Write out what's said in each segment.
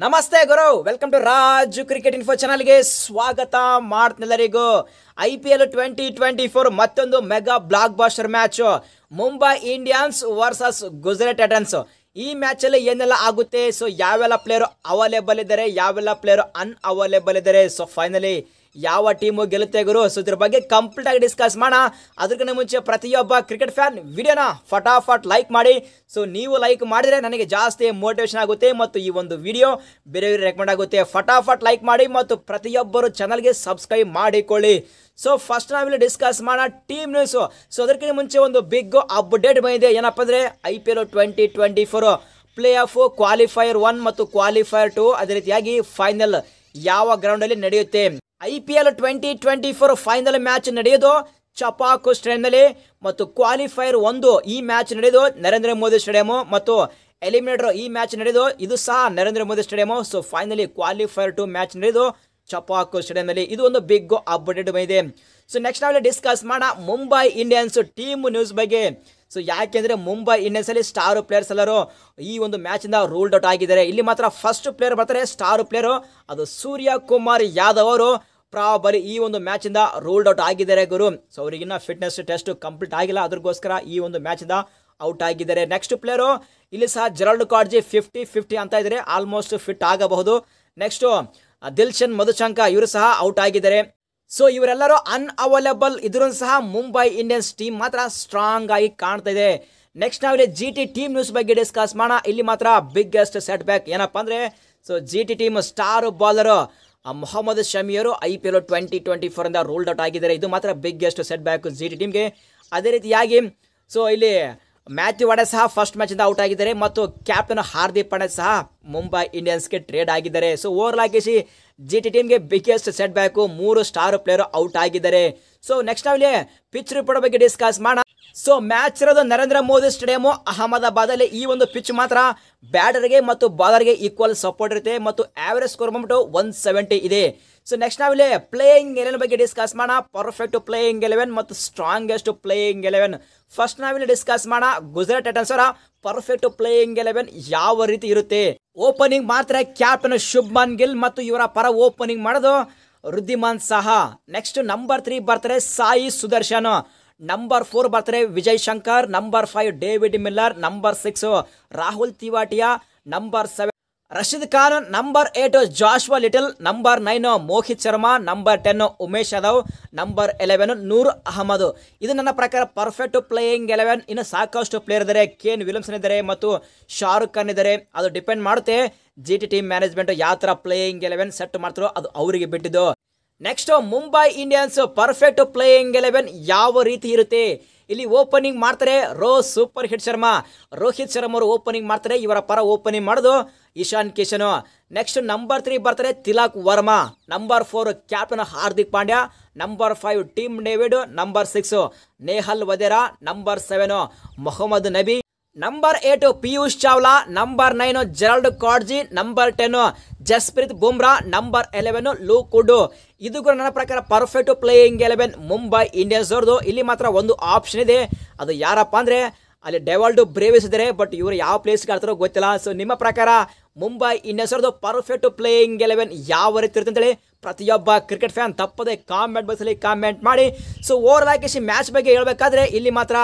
ನಮಸ್ತೆ ಗುರು, welcome to Raju cricket info ಚಾನಲ್ಗೆ ಸ್ವಾಗತ ಮಾಡ್ತಿಲ್ಲರಿಗೂ. IPL 2024 ಮತ್ತೊಂದು mega blockbuster match Mumbai Indians versus Gujarat Titans. ಈ ಮ್ಯಾಚ್ ಅಲ್ಲಿ ಏನೆಲ್ಲ ಆಗುತ್ತೆ, ಸೊ ಯಾವೆಲ್ಲ ಪ್ಲೇಯರ್ ಅವೈಲೇಬಲ್ ಇದ್ದಾರೆ, ಯಾವೆಲ್ಲ ಪ್ಲೇಯರ್ ಅನ್ಅವೈಲೇಬಲ್ ಇದ್ದಾರೆ, ಸೊ ಫೈನಲಿ ಯಾವ ಟೀಮು ಗೆಲ್ಲುತ್ತೆ ಗುರು. ಸೊ ಇದ್ರ ಬಗ್ಗೆ ಕಂಪ್ಲೀಟ್ ಆಗಿ ಡಿಸ್ಕಸ್ ಮಾಡೋಣ. ಅದಕ್ಕಿಂತ ಮುಂಚೆ ಪ್ರತಿಯೊಬ್ಬ ಕ್ರಿಕೆಟ್ ಫ್ಯಾನ್ ವಿಡಿಯೋನ ಫಟಾಫಟ್ ಲೈಕ್ ಮಾಡಿ. ಸೊ ನೀವು ಲೈಕ್ ಮಾಡಿದ್ರೆ ನನಗೆ ಜಾಸ್ತಿ ಮೋಟಿವೇಶನ್ ಆಗುತ್ತೆ ಮತ್ತು ಈ ಒಂದು ವಿಡಿಯೋ ಬೇರೆಯವ್ರಿಗೆ ರೆಕಮೆಂಡ್ ಆಗುತ್ತೆ. ಫಟಾಫಟ್ ಲೈಕ್ ಮಾಡಿ ಮತ್ತು ಪ್ರತಿಯೊಬ್ಬರು ಚಾನಲ್ಗೆ ಸಬ್ಸ್ಕ್ರೈಬ್ ಮಾಡಿಕೊಳ್ಳಿ. ಸೊ ಫಸ್ಟ್ ನಾವಿಲ್ಲಿ ಡಿಸ್ಕಸ್ ಮಾಡೋಣ ಟೀಮ್ ನ್ಯೂಸ್. ಸೊ ಅದಕ್ಕಿಂತ ಮುಂಚೆ ಒಂದು ಬಿಗ್ ಅಪ್ಡೇಟ್ ಬಂದಿದೆ. ಏನಪ್ಪ ಅಂದರೆ IPL 2024 ಪ್ಲೇ ಆಫ್ ಕ್ವಾಲಿಫೈಯರ್ 1 ಮತ್ತು ಕ್ವಾಲಿಫೈಯರ್ 2, ಅದೇ ರೀತಿಯಾಗಿ ಫೈನಲ್ ಯಾವ ಗ್ರೌಂಡಲ್ಲಿ ನಡೆಯುತ್ತೆ. IPL 2024 ಫೈನಲ್ ಮ್ಯಾಚ್ ನಡೆಯೋದು ಚಪಾಕು ಸ್ಟೇಡಿಯಂನಲ್ಲಿ ಮತ್ತು ಕ್ವಾಲಿಫೈಯರ್ 1 ಈ ಮ್ಯಾಚ್ ನಡೆಯೋದು ನರೇಂದ್ರ ಮೋದಿ ಸ್ಟೇಡಿಯಂ ಮತ್ತು ಎಲಿಮಿನೇಟರ್ ಈ ಮ್ಯಾಚ್ ನಡೆಯೋದು ಇದು ಸಹ Narendra Modi stadium. So finally qualifier 2 match ನಡೆಯೋದು ಚಪಾಕು ಸ್ಟೇಡಿಯಂನಲ್ಲಿ. ಇದು ಒಂದು ಬಿಗ್ ಅಪ್ಡೇಟ್ ಬಂದಿದೆ. ಸೊ ನೆಕ್ಸ್ಟ್ ನಾವಲ್ಲಿ ಡಿಸ್ಕಸ್ ಮಾಡೋಣ ಮುಂಬೈ ಇಂಡಿಯನ್ಸ್ ಟೀಮ್ ನ್ಯೂಸ್ ಬಗ್ಗೆ. ಸೊ ಯಾಕೆಂದ್ರೆ ಮುಂಬೈ ಇಂಡಿಯನ್ಸ್ ಅಲ್ಲಿ ಸ್ಟಾರ್ ಪ್ಲೇಯರ್ಸ್ ಎಲ್ಲರೂ ಈ ಒಂದು ಮ್ಯಾಚ್ ಇಂದ ರೂಲ್ಡ್ ಔಟ್ ಆಗಿದ್ದಾರೆ. ಇಲ್ಲಿ ಮಾತ್ರ ಫಸ್ಟ್ ಪ್ಲೇಯರ್ ಬರ್ತಾರೆ ಸ್ಟಾರ್ ಪ್ಲೇಯರ್, ಅದು ಸೂರ್ಯ ಕುಮಾರ್ ಯಾದವ್ ಅವರು ಪ್ರಾಬಲಿ ಈ ಒಂದು ಮ್ಯಾಚ್ ಇಂದ ರೂಲ್ಡ್ ಔಟ್ ಆಗಿದ್ದಾರೆ ಗುರು. ಸೊ ಅವರಿಗಿನ್ನ ಫಿಟ್ನೆಸ್ ಟೆಸ್ಟ್ ಕಂಪ್ಲೀಟ್ ಆಗಿಲ್ಲ, ಅದಕ್ಕೋಸ್ಕರ ಈ ಒಂದು ಮ್ಯಾಚ್ ಇಂದ ಔಟ್ ಆಗಿದ್ದಾರೆ. ನೆಕ್ಸ್ಟ್ ಪ್ಲೇಯರು ಇಲ್ಲಿ ಸಹ ಜೆರಾಲ್ಡ್ ಕಾಡ್ಜಿ 50-50 ಅಂತ ಇದ್ದಾರೆ, ಆಲ್ಮೋಸ್ಟ್ ಫಿಟ್ ಆಗಬಹುದು. ನೆಕ್ಸ್ಟ್ ದಿಲ್ಶನ್ ಮಧುಶಂಕ ಇವರು ಸಹ ಔಟ್ ಆಗಿದ್ದಾರೆ. ಸೊ ಇವರೆಲ್ಲರೂ ಅನ್ಅವೈಲೇಬಲ್ ಇದ್ರೂ ಸಹ ಮುಂಬೈ ಇಂಡಿಯನ್ಸ್ ಟೀಮ್ ಮಾತ್ರ ಸ್ಟ್ರಾಂಗ್ ಆಗಿ ಕಾಣ್ತಾ ಇದೆ. ನೆಕ್ಸ್ಟ್ ನಾವಿಲ್ಲಿ GT ಟೀಮ್ ನ್ಯೂಸ್ ಬಗ್ಗೆ ಡಿಸ್ಕಸ್ ಮಾಡೋಣ. ಇಲ್ಲಿ ಮಾತ್ರ ಬಿಗ್ಗೆಸ್ಟ್ ಸೆಟ್ ಬ್ಯಾಕ್ ಏನಪ್ಪಾ ಅಂದ್ರೆ, so GT team star bowler Mohammed ಶಮಿಯವರು IPL 2024 ಇಂದ ರೂಲ್ಡ್ ಔಟ್ ಆಗಿದ್ದಾರೆ. ಇದು ಮಾತ್ರ ಬಿಗ್ಗೆಸ್ಟ್ ಸೆಟ್ ಬ್ಯಾಕ್ GT ಟೀಮ್ಗೆ. ಅದೇ ರೀತಿಯಾಗಿ ಸೊ ಇಲ್ಲಿ ಮ್ಯಾಥ್ಯೂ ವಾಡೆ ಸಹ ಫಸ್ಟ್ ಮ್ಯಾಚ್ ಇಂದ ಔಟ್ ಆಗಿದ್ದಾರೆ ಮತ್ತು ಕ್ಯಾಪ್ಟನ್ ಹಾರ್ದಿಕ್ ಪಾಂಡ್ಯ ಸಹ ಮುಂಬೈ ಇಂಡಿಯನ್ಸ್ಗೆ ಟ್ರೇಡ್ ಆಗಿದ್ದಾರೆ. ಸೊ ಓವರ್ ಆಗಿ GT ಟೀಮ್ಗೆ biggest set back 3 star player out ಆಗಿದ್ದಾರೆ. ಸೊ ನೆಕ್ಸ್ಟ್ ನಾವಿಲ್ಲಿ ಪಿಚ್ ರಿಪೋರ್ಟ್ ಬಗ್ಗೆ ಡಿಸ್ಕಸ್ ಮಾಡೋಣ. ಸೊ ಮ್ಯಾಚ್ ಇರೋದು ನರೇಂದ್ರ ಮೋದಿ ಸ್ಟೇಡಿಯಂ ಅಹಮದಾಬಾದ್ ಅಲ್ಲಿ. ಈ ಒಂದು ಪಿಚ್ ಮಾತ್ರ ಬ್ಯಾಟರ್ಗೆ ಮತ್ತು ಬಾಲರ್ಗೆ ಈಕ್ವಲ್ ಸಪೋರ್ಟ್ ಇರುತ್ತೆ ಮತ್ತು ಆವರೇಜ್ ಸ್ಕೋರ್ ಬಂದ್ಬಿಟ್ಟು 170 ಇದೆ. ಸೊ ನೆಕ್ಸ್ಟ್ ನಾವಿಲ್ಲಿ ಪ್ಲೇಯಿಂಗ್ 11 ಬಗ್ಗೆ ಡಿಸ್ಕಸ್ ಮಾಡೋಣ. ಪರ್ಫೆಕ್ಟ್ ಪ್ಲೇಯಿಂಗ್ 11 ಮತ್ತು ಸ್ಟ್ರಾಂಗೆಸ್ಟ್ ಪ್ಲೇಯಿಂಗ್ 11. ಫಸ್ಟ್ ನಾವಿಲ್ಲಿ ಡಿಸ್ಕಸ್ ಮಾಡೋಣ ಗುಜರಾತ್ ಟೈಟನ್ಸ್ ಅವರ ಪರ್ಫೆಕ್ಟ್ ಪ್ಲೇಯಿಂಗ್ 11 ಯಾವ ರೀತಿ ಇರುತ್ತೆ. ಓಪನಿಂಗ್ ಮಾತ್ರ ಕ್ಯಾಪ್ಟನ್ ಶುಭ್ಮನ್ ಗಿಲ್ ಮತ್ತು ಇವರ ಪರ ಓಪನಿಂಗ್ ಮಾಡೋದು ವೃದ್ಧಿಮಾನ್ ಸಾಹಾ. ನೆಕ್ಸ್ಟ್ ನಂಬರ್ 3 ಬರ್ತಾರೆ ಸಾಯಿ ಸುದರ್ಶನ್, ನಂಬರ್ 4 ಬರ್ತಾರೆ Vijay Shankar, number 5 David Miller, number 6 Rahul Tewatia, number 7 Rashid Khan, number 8 Joshua Little, number 9 Mohit Sharma, number 10 Umesh Yadav, number 11 Noor Ahmad. ಇದು ನನ್ನ ಪ್ರಕಾರ ಪರ್ಫೆಕ್ಟ್ ಪ್ಲೇಯಿಂಗ್ 11. ಇನ್ನು ಸಾಕಷ್ಟು ಪ್ಲೇಯರ್ ಇದ್ದಾರೆ, ಕೇನ್ ವಿಲಿಯಮ್ಸನ್ ಇದ್ದಾರೆ ಮತ್ತು ಶಾರುಖ್ ಖಾನ್ ಇದ್ದಾರೆ. ಅದು ಡಿಪೆಂಡ್ ಮಾಡುತ್ತೆ GT ಟೀಮ್ ಮ್ಯಾನೇಜ್ಮೆಂಟ್ ಯಾವ ತರ ಪ್ಲೇಯಿಂಗ್ 11 ಸೆಟ್ ಮಾಡ್ತಾರೋ ಅದು ಅವರಿಗೆ ಬಿಟ್ಟಿದ್ದು. Next Mumbai Indians perfect playing 11 ಯಾವ ರೀತಿ ಇರುತ್ತೆ. ಇಲ್ಲಿ ಓಪನಿಂಗ್ ಮಾಡ್ತಾರೆ ಸೂಪರ್ ಹಿಟ್ ಶರ್ಮಾ, ರೋಹಿತ್ ಶರ್ಮಾ ಅವರು ಓಪನಿಂಗ್ ಮಾಡ್ತಾರೆ. ಇವರ ಪರ ಓಪನಿಂಗ್ ಮಾಡೋದು ಇಶಾನ್ ಕಿಶನ್. ನೆಕ್ಸ್ಟ್ ನಂಬರ್ 3 ಬರ್ತಾರೆ Tilak Varma, number 4 captain Hardik Pandya, number 5 Tim David, number 6 Nehal Wadhera, number 7 Mohammad Nabi, number 8 Piyush Chawla, number 9 Gerald Coetzee, number 10 Jasprit Bumrah, number 11 Luke Wood. ಇದು ಕೂಡ ನನ್ನ ಪ್ರಕಾರ ಪರ್ಫೆಕ್ಟ್ ಪ್ಲೇಯಿಂಗ್ 11 ಮುಂಬೈ ಇಂಡಿಯನ್ಸ್ ಅವ್ರದ್ದು. ಇಲ್ಲಿ ಮಾತ್ರ ಒಂದು ಆಪ್ಷನ್ ಇದೆ, ಅದು ಯಾರಪ್ಪ ಅಂದ್ರೆ ಅಲ್ಲಿ ಡೆವಾಲ್ಡ್ ಬ್ರೇವಿಸ್ ಇದ್ದಾರೆ, ಬಟ್ ಇವರು ಯಾವ ಪ್ಲೇಸ್ಗೆ ಆಡ್ತಾರೋ ಗೊತ್ತಿಲ್ಲ. ಸೊ ನಿಮ್ಮ ಪ್ರಕಾರ ಮುಂಬೈ ಇಂಡಿಯನ್ಸ್ ಅವ್ರದ್ದು ಪರ್ಫೆಕ್ಟ್ ಪ್ಲೇಯಿಂಗ್ 11 ಯಾವ ರೀತಿ ಇರುತ್ತೆ ಅಂತೇಳಿ ಪ್ರತಿಯೊಬ್ಬ ಕ್ರಿಕೆಟ್ ಫ್ಯಾನ್ ತಪ್ಪದೆ ಕಾಮೆಂಟ್ ಬಾಕ್ಸಲ್ಲಿ ಕಾಮೆಂಟ್ ಮಾಡಿ. ಸೊ ಓವರ್ ಆಗಿ ಮ್ಯಾಚ್ ಬಗ್ಗೆ ಹೇಳ್ಬೇಕಾದ್ರೆ ಇಲ್ಲಿ ಮಾತ್ರ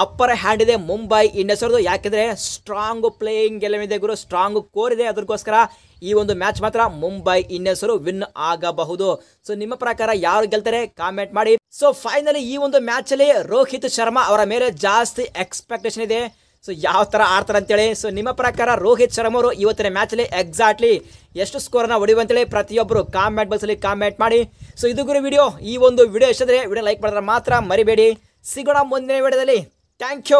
ಅಪ್ಪರ್ ಹ್ಯಾಂಡ್ ಇದೆ ಮುಂಬೈ ಇಂಡಿಯನ್ಸ್ ಅವ್ರದ್ದು. ಯಾಕೆಂದ್ರೆ ಸ್ಟ್ರಾಂಗ್ ಪ್ಲೇಯಿಂಗ್ 11 ಇದೆ ಗುರು, ಸ್ಟ್ರಾಂಗ್ ಕೋರ್ ಇದೆ. ಅದಕ್ಕೋಸ್ಕರ ಈ ಒಂದು ಮ್ಯಾಚ್ ಮಾತ್ರ ಮುಂಬೈ ಇಂಡಿಯನ್ಸ್ ಅವರು ವಿನ್ ಆಗಬಹುದು. ಸೊ ನಿಮ್ಮ ಪ್ರಕಾರ ಯಾರು ಗೆಲ್ತಾರೆ ಕಾಮೆಂಟ್ ಮಾಡಿ. ಸೊ ಫೈನಲಿ ಈ ಒಂದು ಮ್ಯಾಚ್ ಅಲ್ಲಿ ರೋಹಿತ್ ಶರ್ಮಾ ಅವರ ಮೇಲೆ ಜಾಸ್ತಿ ಎಕ್ಸ್ಪೆಕ್ಟೇಷನ್ ಇದೆ, ಸೊ ಯಾವ ತರ ಆಡ್ತಾರೆ ಅಂತೇಳಿ. ಸೊ ನಿಮ್ಮ ಪ್ರಕಾರ ರೋಹಿತ್ ಶರ್ಮಾ ಅವರು ಇವತ್ತಿನ ಮ್ಯಾಚ್ ಅಲ್ಲಿ ಎಕ್ಸಾಕ್ಟ್ಲಿ ಎಷ್ಟು ಸ್ಕೋರ್ ನ ಹೊಡೆಯುವಂತೇಳಿ ಪ್ರತಿಯೊಬ್ಬರು ಕಾಮೆಂಟ್ ಬಾಕ್ಸ್ ಅಲ್ಲಿ ಕಾಮೆಂಟ್ ಮಾಡಿ. ಸೊ ಇದು ಗುರು ವಿಡಿಯೋ. ಈ ಒಂದು ವಿಡಿಯೋ ಇಷ್ಟಾದ್ರೆ ವಿಡಿಯೋ ಲೈಕ್ ಮಾಡಿದ್ರೆ ಮಾತ್ರ ಮರಿಬೇಡಿ. ಸಿಗೋಣ ಮುಂದಿನ ವಿಡಿಯೋದಲ್ಲಿ. Thank you.